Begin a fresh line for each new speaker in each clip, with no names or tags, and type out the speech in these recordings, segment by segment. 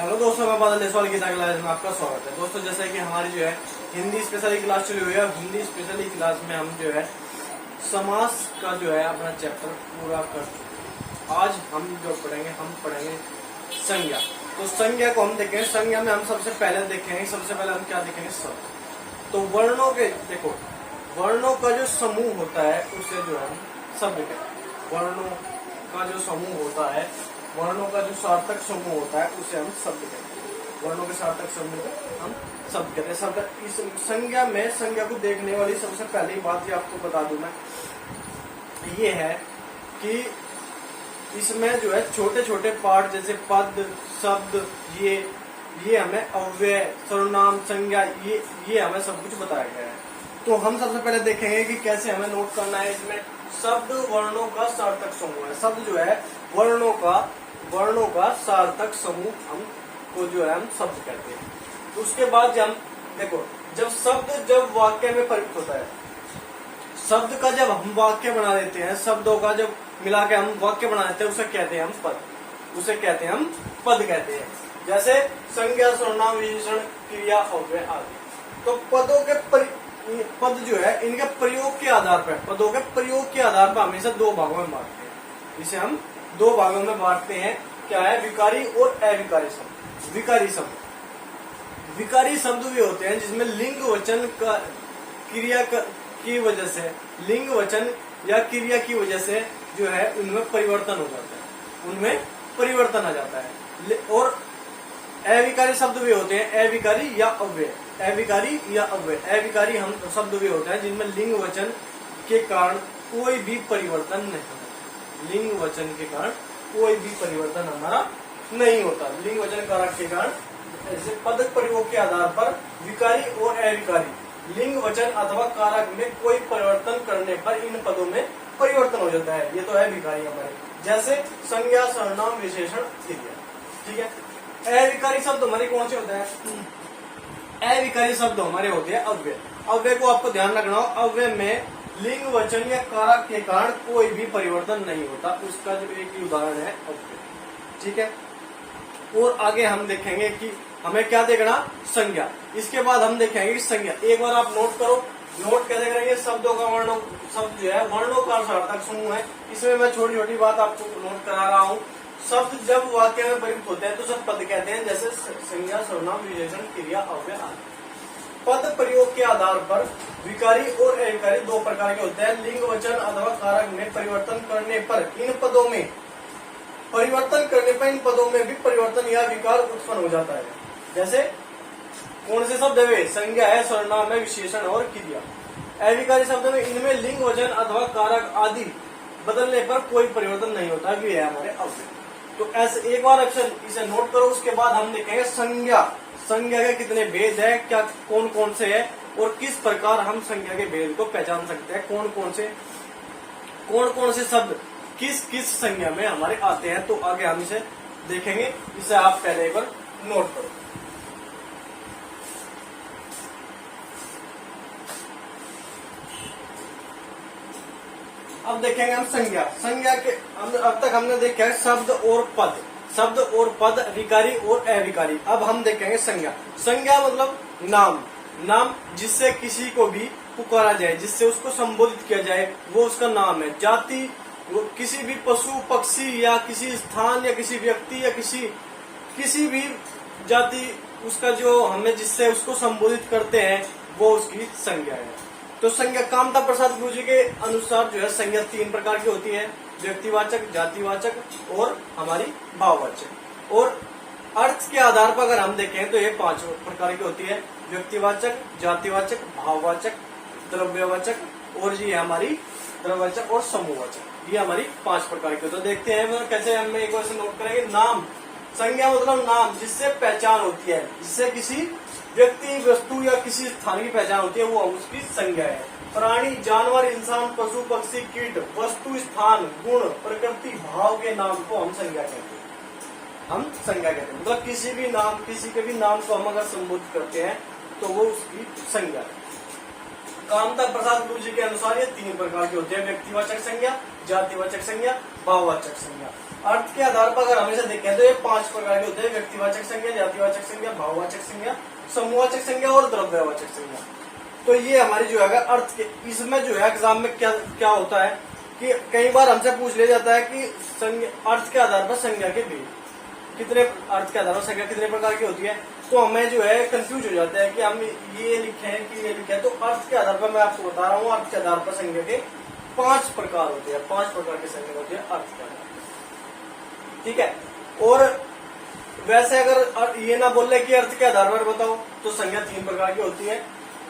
Hello दोस्तों, मैं बादल देसवाल की क्लास में आपका स्वागत है। दोस्तों, जैसे कि हमारी जो है हिंदी स्पेशल क्लास चली हुई है, हिंदी स्पेशल क्लास में हम जो है समास का जो है अपना चैप्टर पूरा कर चुके हैं। आज हम जो पढ़ेंगे संज्ञा। तो संज्ञा को हम देखेंगे। संज्ञा में हम सबसे पहले हम क्या देखेंगे? शब्द। तो वर्णों के देखो, वर्णों का जो समूह होता है उसे जो है हम शब्द कहते हैं। वर्णों का जो समूह होता है, वर्णों का जो सार्थक समूह होता है उसे हम शब्द कहते हैं। वर्णों के सार्थक समूह को हम शब्द कहते हैं। शब्द इस संज्ञा में, संज्ञा को देखने वाली सबसे पहली बात ये आपको बता दूं मैं, ये है कि इसमें जो है छोटे छोटे पार्ट जैसे पद, शब्द, ये हमें अव्यय, सर्वनाम, संज्ञा, ये हमें सब कुछ बताया गया है। तो हम सबसे पहले देखेंगे कि कैसे हमें नोट करना है। इसमें शब्द वर्णों का सार्थक समूह है। शब्द जो है वर्णों का सार्थक समूह हमको जो है हम शब्द कहते हैं। तो उसके बाद जब देखो, जब वाक्य में परिवर्तित होता है, शब्द का जब हम वाक्य बना देते हैं, शब्दों का जब मिला के हम वाक्य बना देते हैं, उसे कहते हैं हम पद। उसे कहते हैं हम पद कहते हैं। जैसे संज्ञा, सर्वनाम, विशेषण, क्रिया, अव्यय आदि। तो पद जो है इनके प्रयोग के आधार पर, पदों के प्रयोग के आधार पर हमेशा दो भागों में बांटते हैं। इसे हम दो भागों में बांटते हैं। क्या है? विकारी और अविकारी शब्द। विकारी शब्द भी होते हैं जिसमें लिंग वचन का क्रिया की वजह से, लिंग वचन या क्रिया की वजह से जो है उनमें परिवर्तन हो जाता है, उनमें परिवर्तन आ जाता है। और अविकारी शब्द भी होते हैं, अविकारी या अव्यय। अविकारी हम शब्द भी होते हैं जिनमें लिंग वचन के कारण कोई भी परिवर्तन नहीं होता। लिंग वचन के कारण कोई भी परिवर्तन हमारा नहीं होता। लिंग वचन कारक के कारण ऐसे पद प्रयोग के आधार पर विकारी और अविकारी लिंग वचन अथवा कारक में कोई परिवर्तन करने पर इन पदों में परिवर्तन हो जाता है। ये तो है विकारी हमारे, जैसे संज्ञा, सर्वनाम, विशेषण, क्रिया। ठीक है। अविकारी शब्द हमारे कौन से होते हैं? अविकारी शब्द हमारे होते हैं अव्यय। अव्यय को आपको ध्यान रखना हो, अव्यय में लिंग वचन या कारक के कारण कोई भी परिवर्तन नहीं होता। उसका जो एक ही उदाहरण है अव्यय। ठीक है। और आगे हम देखेंगे कि हमें क्या देखना? संज्ञा। इसके बाद हम देखेंगे कि संज्ञा। एक बार आप नोट करो। नोट कैसे करेंगे? शब्दों का शब्द जो है वर्णों का सार्थक समूह है। इसमें मैं छोटी छोटी बात आपको नोट करा रहा हूँ। शब्द जब वाक्य में परिवर्तित होते हैं तो सब पद कहते हैं, जैसे संज्ञा, सर्वनाम, विशेषण, क्रिया, अव्यय आदि। पद प्रयोग के आधार पर विकारी और अविकारी दो प्रकार के होते हैं। लिंग वचन अथवा कारक में परिवर्तन करने पर इन पदों में भी परिवर्तन या विकार उत्पन्न हो जाता है। जैसे कौन से शब्द है? संज्ञा है, सर्वनाम है, विशेषण और क्रिया। अविकारी शब्द में इनमें लिंग वचन अथवा कारक आदि बदलने पर कोई परिवर्तन नहीं होता। ये है हमारे अव्यय। तो ऐसे एक बार इसे नोट करो। उसके बाद हम देखेंगे संज्ञा के कितने भेद है, क्या कौन कौन से है और किस प्रकार हम संज्ञा के भेद को पहचान सकते हैं। कौन कौन से शब्द किस संज्ञा में हमारे आते हैं। तो आगे हम इसे देखेंगे। इसे आप पहले एक बार नोट करो। अब देखेंगे हम संज्ञा के अब तक हमने देखा है शब्द और पद, विकारी और अविकारी। अब हम देखेंगे संज्ञा मतलब नाम जिससे किसी को भी पुकारा जाए, जिससे उसको संबोधित किया जाए, वो उसका नाम है। जाति, वो किसी भी पशु, पक्षी या किसी स्थान या किसी व्यक्ति या किसी भी जाति, उसका जो हमें जिससे उसको संबोधित करते हैं वो उसकी संज्ञा है। तो संज्ञा कामता प्रसाद गुरु जी के अनुसार जो है संज्ञा तीन प्रकार की होती है: व्यक्तिवाचक, जातिवाचक और हमारी भाववाचक। और अर्थ के आधार पर अगर हम देखें तो ये पांच प्रकार की होती है: व्यक्तिवाचक, जातिवाचक, भाववाचक, द्रव्यवाचक और ये हमारी द्रव्यवाचक और समूहवाचक। ये हमारी पांच प्रकार की होती है। तो देखते हैं कैसे हम एक बार से नोट करेंगे। नाम, संज्ञा मतलब नाम जिससे पहचान होती है, जिससे किसी व्यक्ति, वस्तु या किसी स्थान की पहचान होती है, वो उसकी संज्ञा है। प्राणी, जानवर, इंसान, पशु, पक्षी, कीट, वस्तु, स्थान, गुण, प्रकृति, भाव के नाम को हम संज्ञा कहते हैं। मतलब किसी के भी नाम को हम अगर संबोधित करते हैं तो वो उसकी संज्ञा है। कामता प्रसाद गुरु जी के अनुसार ये तीन प्रकार की होती है: व्यक्तिवाचक संज्ञा, जातिवाचक संज्ञा, भाववाचक संज्ञा। अर्थ के आधार पर अगर हमेशा देखें तो ये 5 प्रकार के होते हैं, व्यक्तिवाचक संज्ञा, जातिवाचक संज्ञा, भाववाचक संज्ञा, समूहवाचक संज्ञा और द्रव्यवाचक संज्ञा। तो ये हमारी जो है अर्थ के, इसमें जो है एग्जाम में क्या क्या होता है कि कई बार हमसे पूछ लिया जाता है कि अर्थ के आधार पर संज्ञा के भेद कितने, अर्थ के आधार पर संज्ञा कितने प्रकार की होती है, तो हमें जो है कंफ्यूज हो जाता है कि हम ये लिखे हैं कि ये लिखे हैं। तो अर्थ के आधार पर मैं आपको बता रहा हूँ, अर्थ के आधार पर संज्ञा के 5 प्रकार होते हैं, 5 प्रकार की संज्ञा होती है अर्थ के आधार पर, ठीक है। और वैसे अगर ये ना बोल रहे कि अर्थ के आधार पर बताओ तो संज्ञा 3 प्रकार की होती है,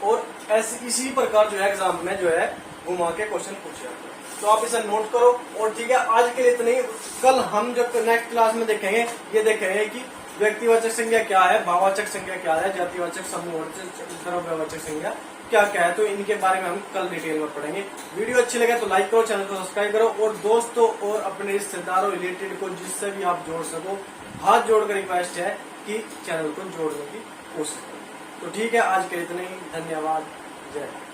और ऐसी इसी प्रकार जो है एग्जाम में जो है घुमा के क्वेश्चन पूछे जाते हैं। तो आप इसे नोट करो, और ठीक है आज के लिए इतना ही। कल हम जब नेक्स्ट क्लास में देखेंगे, ये देखेंगे कि व्यक्तिवाचक संज्ञा क्या है, भाववाचक संज्ञा क्या है, जातिवाचक, समूहवाचक, द्रव्यवाचक संज्ञा क्या क्या है, तो इनके बारे में हम कल डिटेल में पढ़ेंगे। वीडियो अच्छी लगे तो लाइक करो, चैनल को सब्सक्राइब करो, और दोस्तों और अपने रिश्तेदारों रिलेटेड को जिससे भी आप जोड़ सको, हाथ जोड़कर रिक्वेस्ट है कि चैनल को जोड़ने की कोशिश करो। तो ठीक है आज के इतने ही, धन्यवाद, जय हिंद।